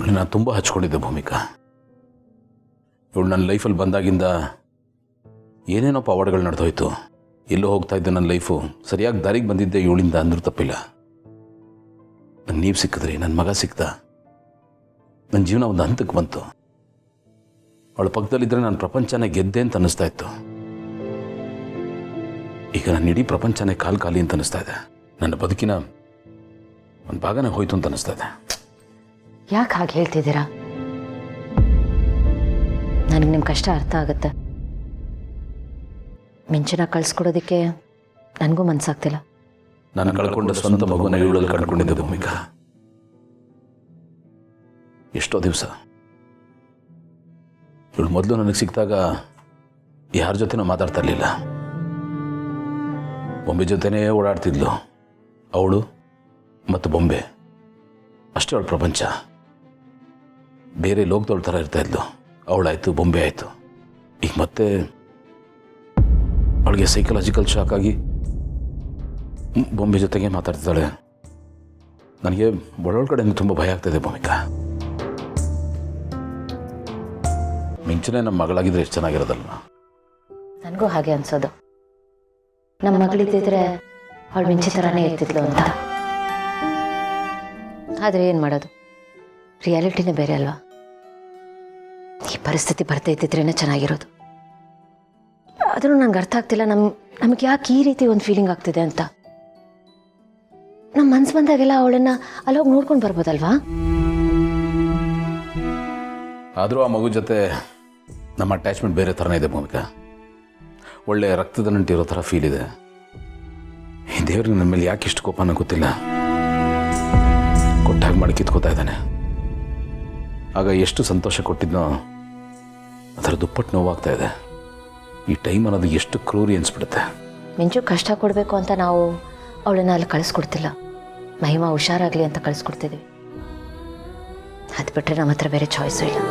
ಇವಳು ನಾನು ತುಂಬ ಹಚ್ಕೊಂಡಿದ್ದೆ ಭೂಮಿಕಾ. ಇವಳು ನನ್ನ ಲೈಫಲ್ಲಿ ಬಂದಾಗಿಂದ ಏನೇನೋ ಪವಾಡಗಳು ನಡೆದೋಯ್ತು. ಎಲ್ಲೋ ಹೋಗ್ತಾ ಇದ್ದೆ ನನ್ನ ಲೈಫು, ಸರಿಯಾಗಿ ದಾರಿಗೆ ಬಂದಿದ್ದೆ ಇವಳಿಂದ ಅಂದ್ರೂ ತಪ್ಪಿಲ್ಲ. ನನ್ನ ನೀವು ಸಿಕ್ಕಿದ್ರಿ, ನನ್ನ ಮಗ ಸಿಕ್ತ, ನನ್ನ ಜೀವನ ಒಂದು ಹಂತಕ್ಕೆ ಬಂತು. ಅವಳ ಪಕ್ಕದಲ್ಲಿದ್ದರೆ ನಾನು ಪ್ರಪಂಚನೇ ಗೆದ್ದೆ ಅಂತ ಅನ್ನಿಸ್ತಾ ಇತ್ತು. ಈಗ ನನ್ನ ಇಡೀ ಪ್ರಪಂಚನೇ ಖಾಲಿ ಅಂತ ಅನ್ನಿಸ್ತಾ ಇದೆ. ನನ್ನ ಬದುಕಿನ ಒಂದು ಭಾಗನೇ ಹೋಯ್ತು ಅಂತ ಅನ್ನಿಸ್ತಾ ಇದೆ. ಯಾಕೆ ಹಾಗೆ ಹೇಳ್ತಿದ್ದೀರಾ? ನನಗೆ ನಿಮ್ಮ ಕಷ್ಟ ಅರ್ಥ ಆಗುತ್ತೆ. ಮಿಂಚನ ಕಳಿಸ್ಕೊಡೋದಕ್ಕೆ ನನಗೂ ಮನಸ್ಸಾಗ್ತಿಲ್ಲ. ನಾನು ಕಳ್ಕೊಂಡ ಸ್ವಂತ ಮಗುನ ಇವಳಲ್ಲಿ ಕಳ್ಕೊಂಡಿದ್ದೆ ಭೂಮಿಕಾ. ಎಷ್ಟೋ ದಿವಸ ಇವಳು ಮೊದಲು ನನಗೆ ಸಿಕ್ಕಿದಾಗ ಯಾರ ಜೊತೆನೂ ಮಾತಾಡ್ತಾ ಇರಲಿಲ್ಲ. ಬೊಂಬೆ ಜೊತೆನೇ ಓಡಾಡ್ತಿದ್ಲು. ಅವಳು ಮತ್ತು ಬೊಂಬೆ ಅಷ್ಟೇ ಅವಳ ಪ್ರಪಂಚ. ಬೇರೆ ಲೋಕದವಳ ಥರ ಇರ್ತಾ ಇದ್ಲು. ಅವಳಾಯಿತು, ಬೊಂಬೆ ಆಯಿತು. ಈಗ ಮತ್ತೆ ಅವಳಿಗೆ ಸೈಕಲಾಜಿಕಲ್ ಶಾಕ್ ಆಗಿ ಬೊಂಬೆ ಜೊತೆಗೆ ಮಾತಾಡ್ತಿದ್ದಾಳೆ. ನನಗೆ ಒಳಗಡೆಯಿಂದ ತುಂಬ ಭಯ ಆಗ್ತಾಯಿದೆ ಭೂಮಿಕಾ. ಮಿಂಚನೆ ನಮ್ಮ ಮಗಳಾಗಿದ್ರೆ ಎಷ್ಟು ಚೆನ್ನಾಗಿರೋದಲ್ವ? ನನಗೂ ಹಾಗೆ ಅನ್ಸೋದು. ನಮ್ಮ ಮಗಳಿದ್ದಿದ್ರೆ ಅವಳು ಮಿಂಚೆ ಥರನೇ ಇರ್ತಿದ್ಲು ಅಂತ. ಆದರೆ ಏನು ಮಾಡೋದು, ರಿಯಾಲಿಟಿನೇ ಬೇರೆ ಅಲ್ವಾ? ಈ ಪರಿಸ್ಥಿತಿ ಬರ್ತಾ ಇದ್ದಿದ್ರೇ ಚೆನ್ನಾಗಿರೋದು. ಆದರೂ ನಂಗೆ ಅರ್ಥ ಆಗ್ತಿಲ್ಲ, ನಮಗೆ ಯಾಕೆ ಈ ರೀತಿ ಒಂದು ಫೀಲಿಂಗ್ ಆಗ್ತಿದೆ ಅಂತ. ನಮ್ಮ ಮನ್ಸು ಬಂದಾಗೆಲ್ಲ ಅವಳನ್ನು ಅಲ್ಲೋಗಿ ನೋಡ್ಕೊಂಡು ಬರ್ಬೋದಲ್ವಾ? ಆದರೂ ಆ ಮಗು ಜೊತೆ ನಮ್ಮ ಅಟ್ಯಾಚ್ಮೆಂಟ್ ಬೇರೆ ಥರನೇ ಇದೆ ಭೂಮಿಕಾ. ಒಳ್ಳೆ ರಕ್ತದ ನಂಟಿರೋ ಥರ ಫೀಲ್ ಇದೆ. ಈ ದೇವ್ರಿಗೆ ನನ್ನ ಮೇಲೆ ಯಾಕೆ ಇಷ್ಟು ಕೋಪ ಅನ್ನೋ ಗೊತ್ತಿಲ್ಲ. ಕೊಟ್ಟಾಗ ಮಾಡಿ ಕಿತ್ಕೋತಾ ಇದ್ದಾನೆ. ಆಗ ಎಷ್ಟು ಸಂತೋಷ ಕೊಟ್ಟಿದ್ನೋ ಅದರ ದುಪ್ಪಟ್ಟು ನೋವಾಗ್ತಾ ಇದೆ. ಈ ಟೈಮ್ ಅನ್ನೋದು ಎಷ್ಟು ಕ್ರೂರಿ ಅನಿಸ್ಬಿಡುತ್ತೆ. ಮಿಂಚು ಕಷ್ಟ ಕೊಡಬೇಕು ಅಂತ ನಾವು ಅವಳನ್ನು ಅಲ್ಲಿ ಕಳಿಸ್ಕೊಡ್ತಿಲ್ಲ. ಮಹಿಮಾ ಹುಷಾರಾಗಲಿ ಅಂತ ಕಳಿಸ್ಕೊಡ್ತಿದ್ವಿ. ಅದು ಬಿಟ್ಟರೆ ನಮ್ಮ ಹತ್ರ ಬೇರೆ ಚಾಯ್ಸು ಇಲ್ಲ.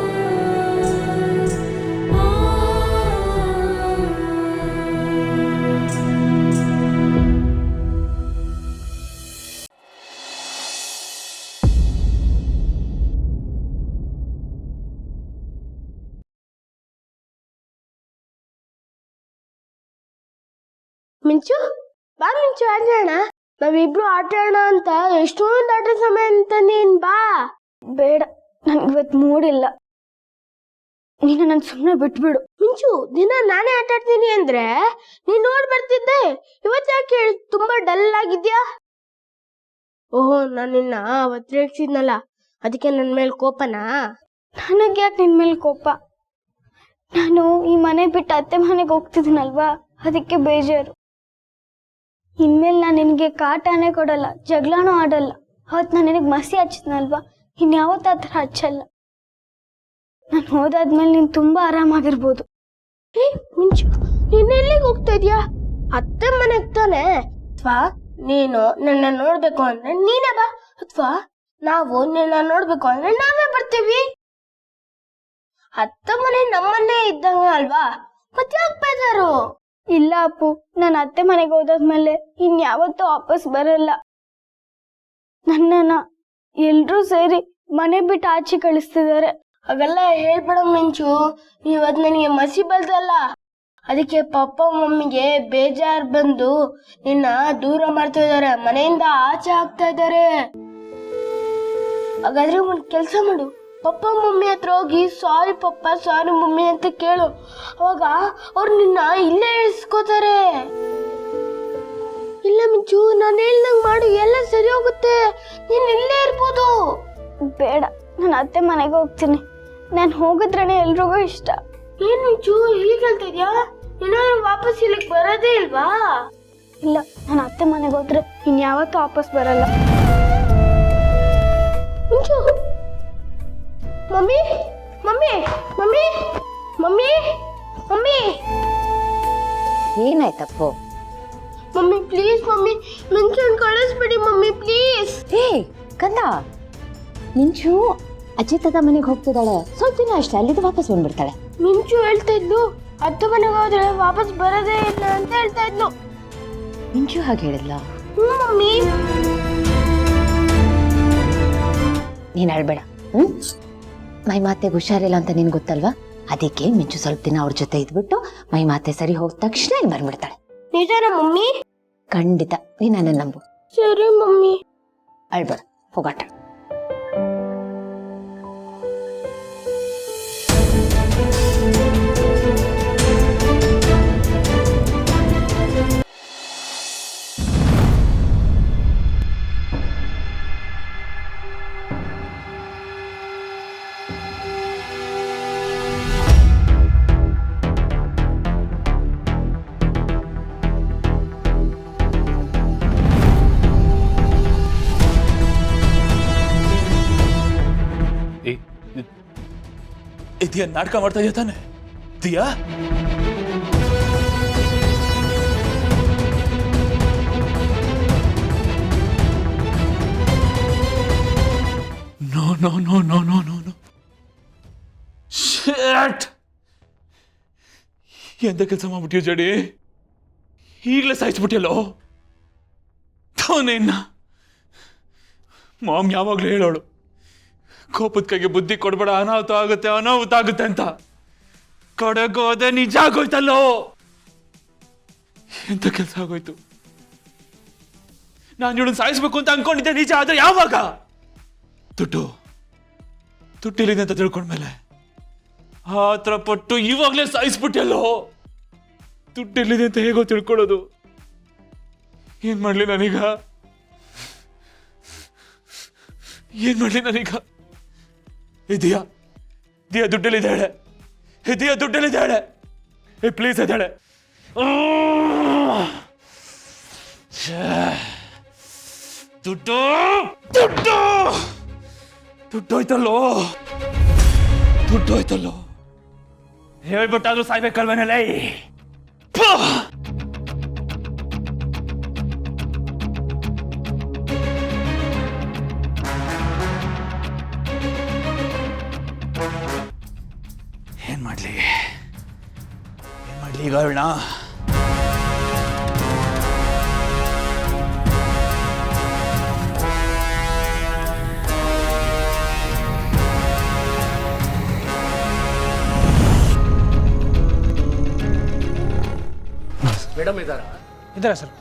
ಮಿಂಚು ಬಾ, ಮಿಂಚು ಆಡೋಣ. ನಾವಿಬ್ರು ಆಟ ಆಡೋಣ ಅಂತ ಎಷ್ಟೊಂದು ಆಟ ಸಮಯ ಅಂತ. ನೀನ್ ಬಾ. ಬೇಡ, ನನ್ಗೆ ಇವತ್ತು ಮೂಡಿಲ್ಲ. ನೀನು ನನ್ ಸುಮ್ಮನೆ ಬಿಟ್ಬಿಡು. ಮಿಂಚು, ದಿನ ನಾನೇ ಆಟ ಆಡ್ತೀನಿ ಅಂದ್ರೆ ನೀನ್ ನೋಡ್ ಬರ್ತಿದ್ದೆ. ಇವತ್ತು ಯಾಕೆ ತುಂಬಾ ಡಲ್ ಆಗಿದ್ಯಾ? ಓಹೋ, ನಾನು ನಿನ್ನ ಅವತ್ತು ರೇಗಿಸಿದ್ನಲ್ಲ, ಅದಕ್ಕೆ ನನ್ ಮೇಲೆ ಕೋಪನಾ? ನನಗೆ ಯಾಕೆ ನಿನ್ ಮೇಲೆ ಕೋಪ? ನಾನು ಈ ಮನೆ ಬಿಟ್ಟು ಅತ್ತೆ ಮನೆಗೆ ಹೋಗ್ತಿದ್ದೀನಲ್ವಾ, ಅದಕ್ಕೆ ಬೇಜಾರು. ಇನ್ಮೇಲೆ ನಾನು ನಿನಗೆ ಕಾಟನೇ ಕೊಡಲ್ಲ, ಜಗಳನೂ ಆಡಲ್ಲ. ಅವತ್ತು ನಾನು ನಿನಗೆ ಮಸಿ ಹಚ್ಚಿದ್ನಲ್ವಾ, ಇನ್ಯಾವತ್ತೂ ಆ ಥರ ಹಚ್ಚಲ್ಲ. ನಾನು ಹೋದಾದ್ಮೇಲೆ ನೀನು ತುಂಬಾ ಆರಾಮಾಗಿರ್ಬೋದು. ಮಿಂಚು, ನೀನ್ ಎಲ್ಲಿಗೆ ಹೋಗ್ತಾ ಇದ್ಯಾ? ಅತ್ತೆ ಮನೆಗ್ ತಾನೆ? ಅಥವಾ ನೀನು ನನ್ನ ನೋಡ್ಬೇಕು ಅಂದ್ರೆ ನೀನೇ ಬಾ, ಅಥವಾ ನಾವು ನಿನ್ನ ನೋಡ್ಬೇಕು ಅಂದ್ರೆ ನಾವೇ ಬರ್ತೀವಿ. ಅತ್ತೆ ಮನೆ ನಮ್ಮನ್ನೇ ಇದ್ದಂಗ ಅಲ್ವಾ, ಮತ್ತೆ ಯಾಕೆ ಬೇಜಾರು? ಇಲ್ಲ ಅಪ್ಪು, ನಾನು ಅತ್ತೆ ಮನೆಗೆ ಹೋದಾದ್ಮೇಲೆ ಇನ್ಯಾವತ್ತೂ ವಾಪಸ್ ಬರಲ್ಲ. ನನ್ನನ್ನ ಎಲ್ರೂ ಸೇರಿ ಮನೆ ಬಿಟ್ಟು ಆಚೆ ಕಳಿಸ್ತಿದ್ದಾರೆ. ಹಾಗೆಲ್ಲ ಹೇಳ್ಬೇಡ ಮಿಂಚು. ಇವತ್ ನನಗೆ ಮಸಿ ಬಲ್ದಲ್ಲ, ಅದಕ್ಕೆ ಪಪ್ಪ ಮಮ್ಮಿಗೆ ಬೇಜಾರ್ ಬಂದು ನಿನ್ನ ದೂರ ಮಾಡ್ತಾ ಇದಾರೆ, ಮನೆಯಿಂದ ಆಚೆ ಹಾಕ್ತಾ ಇದ್ದಾರೆ. ಹಾಗಾದ್ರೆ ಒಂದ್ ಕೆಲ್ಸ ಮಾಡು, ಪಪ್ಪ ಮಮ್ಮಿ ಹತ್ರ ಹೋಗಿ ಸಾರಿ ಪಪ್ಪ, ಸಾರಿ ಮಮ್ಮಿ ಅಂತ ಕೇಳು. ಅವಾಗ ಅವ್ರು ನಿನ್ನ ಇಲ್ಲೇ ಇಳಿಸ್ಕೋತಾರೆ. ಇಲ್ಲ ಮಿಂಚು, ನಾನು ಹೇಳ್ದಂಗ್ ಮಾಡು, ಎಲ್ಲ ಸರಿ ಹೋಗುತ್ತೆ. ನೀನ್ ಇಲ್ಲೇ ಇರ್ಬೋದು. ಬೇಡ, ನಾನು ಅತ್ತೆ ಮನೆಗೆ ಹೋಗ್ತೀನಿ. ನಾನು ಹೋಗಿದ್ರೇನೆ ಎಲ್ರಿಗೂ ಇಷ್ಟ. ಏನ್ ಮಿಂಚು ಹೀಗೆ ಹೇಳ್ತಾ ಇದ್ಯಾ? ಏನಾದ್ರು ವಾಪಸ್ ಇಲ್ಲಿಗೆ ಬರೋದೇ ಇಲ್ವಾ? ಇಲ್ಲ, ನಾನು ಅತ್ತೆ ಮನೆಗೆ ಹೋದ್ರೆ ಇನ್ಯಾವತ್ತೂ ವಾಪಸ್ ಬರಲ್ಲ. Minchu, mummy mummy mummy mummy mummy ಏನಾಯ್ತಪ್ಪು? ಮಮ್ಮಿ ಪ್ಲೀಸ್ ಮಮ್ಮಿ, ಮಿಂಚುನ್ ಕಳಿಸ್ಬಿಡಿ ಮಮ್ಮಿ ಪ್ಲೀಸ್. ಏ ಕಂದ, ಮಿಂಚು ಅಜ್ಜಿ ತಾತ ಮನೆಗೆ ಹೋಗ್ತಿದ್ದಾಳೆ, ಸ್ವಲ್ಪ ದಿನ ಅಷ್ಟೇ, ಅಲ್ಲಿದ್ದು ವಾಪಸ್ ಬಂದ್ಬಿಡ್ತಾಳೆ. ಮಿಂಚು ಹೇಳ್ತಾ ಇದ್ಲು ಅತ್ತೆ ಮನೆಗೆ ಹೋದ್ರೆ ವಾಪಸ್ ಬರೋದೇ ಇಲ್ಲ ಅಂತ ಹೇಳ್ತಾ ಇದ್ಲು. ಮಿಂಚು ಹಾಗೆ ಹೇಳಿದ್ಲ? ಮಮ್ಮಿ. ನೀನು ಅಳ್ಬೇಡ. ಮೈ ಮಾತೆಗೆ ಹುಷಾರಿಲ್ಲ ಅಂತ ನಿನ್ಗೆ ಗೊತ್ತಲ್ವಾ? ಅದಕ್ಕೆ ಮಿಂಚು ಸ್ವಲ್ಪ ದಿನ ಅವ್ರ ಜೊತೆ ಇದ್ಬಿಟ್ಟು ಮೈ ಮಾತೆ ಸರಿ ಹೋದ ತಕ್ಷಣ ಇಲ್ಲಿ ಬಂದ್ಬಿಡ್ತಾಳೆ. ನಿಜಾನ ಮಮ್ಮಿ? ಖಂಡಿತ, ನೀ ನನ್ನ ನಂಬು. ಸರಿ ಮಮ್ಮಿ. ಅಳ್ಬೇಡ, ಹೋಗಾಟ. ದಿಯಾ ನಾಟಕ ಮಾಡ್ತಾ ಇದೆಯಾ ತಾನೆ? Diya no no no no no no no shit! ಎಂತ ಕೆಲಸ ಮಾಡ್ಬಿಟ್ಟಿಯೋ ಜಡಿ, ಈಗಲೇ ಸಾಯಿಸ್ಬಿಟ್ಟಿಯಲ್ಲೋ. ಥೋನೇನ್ನ ಮಾಮ್ ಯಾವಾಗಲೂ ಹೇಳೋಳು, ಕೋಪದ ಕೈಗೆ ಬುದ್ಧಿ ಕೊಡ್ಬೇಡ, ಅನಾಹುತ ಆಗುತ್ತೆ ಅಂತ. ಕಡೆಗೋದೆ ನಿಜ ಆಗೋಯ್ತಲ್ಲೋ. ಎಂತ ಕೆಲಸ ಆಗೋಯ್ತು. ನಾನು ಇವಳನ್ನ ಸಾಯಿಸ್ಬೇಕು ಅಂತ ಅನ್ಕೊಂಡಿದ್ದೆ, ನಿಜ ಆದ್ರೆ ಯಾವಾಗ? ದುಡ್ಡಿಲ್ಲಿದೆ ಅಂತ ತಿಳ್ಕೊಂಡ್ಮೇಲೆ ಆತರ ಪಟ್ಟು ಇವಾಗ್ಲೇ ಸಾಯಿಸ್ಬಿಟ್ಟೆಲ್ಲೋ. ದುಡ್ಡಿಲ್ಲಿದೆ ಅಂತ ಹೇಗೋ ತಿಳ್ಕೊಳ್ಳೋದು? ಏನ್ ಮಾಡ್ಲಿ ನಾನೀಗ? ದಿಯಾ ದುಡ್ಡಲ್ಲಿದ್ದಾಳೆ. ದಿಯಾ ದುಡ್ಡಲ್ಲಿದ್ದಾಳೆ. ಪ್ಲೀಸ್ ಇದ್ದಾಳೆ. ದುಡ್ಡು ಹೋಯ್ತಲ್ಲೋ. ಹೇಳ್ಬಿಟ್ಟಾದ್ರೂ ಸಾಯ್ಬೇಕಲ್ವೇನಲ್ಲ. ಏನ್ ಮಾಡ್ಲಿ ಈಗ ಅವಳನ್ನ? ಮೇಡಮ್ ಇದ್ದಾರಾ? ಇದ್ದಾರೆ ಸರ್.